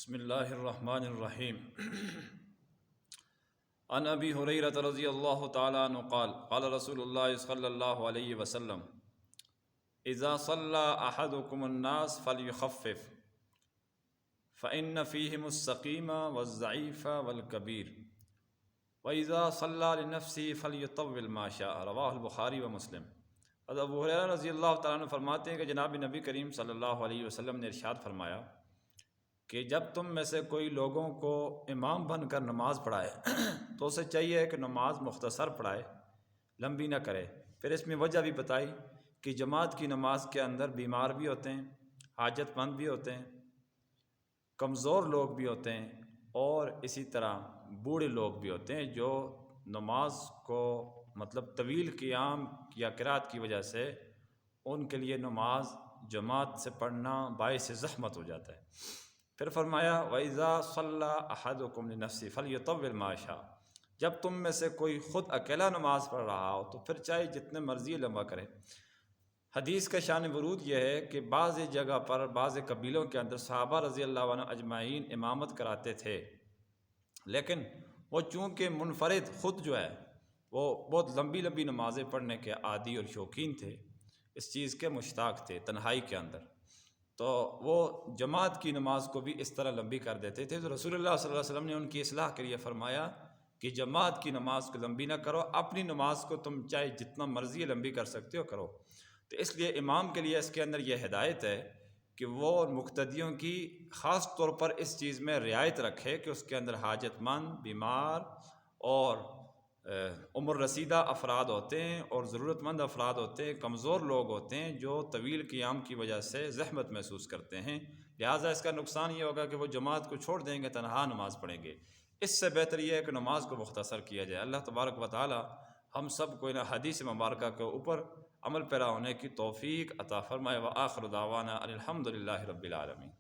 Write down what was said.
بسم اللہ الرحمن الرحیم عن ابی ہریرہ رضی اللہ تعالی عنہ قال قال رسول اللہ صلی اللہ علیہ وسلم اذا صلى احدكم الناس فليخفف فإن فيهم السقيم والضعيف والكبير وإذا صلى لنفسه فليطول ما شاء رواہ البخاری و مسلم۔ حضرت ابو ہریرہ رضی اللہ تعالیٰ عنہ فرماتے ہیں کہ جناب نبی کریم صلی اللہ علیہ وسلم نے ارشاد فرمایا کہ جب تم میں سے کوئی لوگوں کو امام بن کر نماز پڑھائے تو اسے چاہیے کہ نماز مختصر پڑھائے، لمبی نہ کرے۔ پھر اس میں وجہ بھی بتائی کہ جماعت کی نماز کے اندر بیمار بھی ہوتے ہیں، حاجت مند بھی ہوتے ہیں، کمزور لوگ بھی ہوتے ہیں، اور اسی طرح بوڑھے لوگ بھی ہوتے ہیں جو نماز کو طویل قیام یا قرات کی وجہ سے ان کے لیے نماز جماعت سے پڑھنا باعث زحمت ہو جاتا ہے۔ پھر فرمایا وَإِذَا صَلَّى أَحَدُكُمْ لِنَفْسِهِ فَلْيُطَوِّلْ مَا شَاءَ، جب تم میں سے کوئی خود اکیلا نماز پڑھ رہا ہو تو پھر چاہے جتنے مرضی لمبا کرے۔ حدیث کا شان ورود یہ ہے کہ بعض جگہ پر بعض قبیلوں کے اندر صحابہ رضی اللہ عنہ اجمعین امامت کراتے تھے، لیکن وہ چونکہ منفرد خود جو ہے وہ بہت لمبی لمبی نمازیں پڑھنے کے عادی اور شوقین تھے، اس چیز کے مشتاق تھے تنہائی کے اندر، تو وہ جماعت کی نماز کو بھی اس طرح لمبی کر دیتے تھے۔ تو رسول اللہ صلی اللہ علیہ وسلم نے ان کی اصلاح کے لیے فرمایا کہ جماعت کی نماز کو لمبی نہ کرو، اپنی نماز کو تم چاہے جتنا مرضی لمبی کر سکتے ہو کرو۔ تو اس لیے امام کے لیے اس کے اندر یہ ہدایت ہے کہ وہ مقتدیوں کی خاص طور پر اس چیز میں رعایت رکھے کہ اس کے اندر حاجت مند، بیمار اور عمر رسیدہ افراد ہوتے ہیں، اور ضرورت مند افراد ہوتے ہیں، کمزور لوگ ہوتے ہیں جو طویل قیام کی وجہ سے زحمت محسوس کرتے ہیں، لہٰذا اس کا نقصان یہ ہوگا کہ وہ جماعت کو چھوڑ دیں گے، تنہا نماز پڑھیں گے۔ اس سے بہتر یہ ہے کہ نماز کو مختصر کیا جائے۔ اللہ تبارک و تعالی ہم سب کو ان حدیث مبارکہ کے اوپر عمل پیرا ہونے کی توفیق عطا فرمائے۔ وآخر دعوانا ان الحمد للہ رب العالمین۔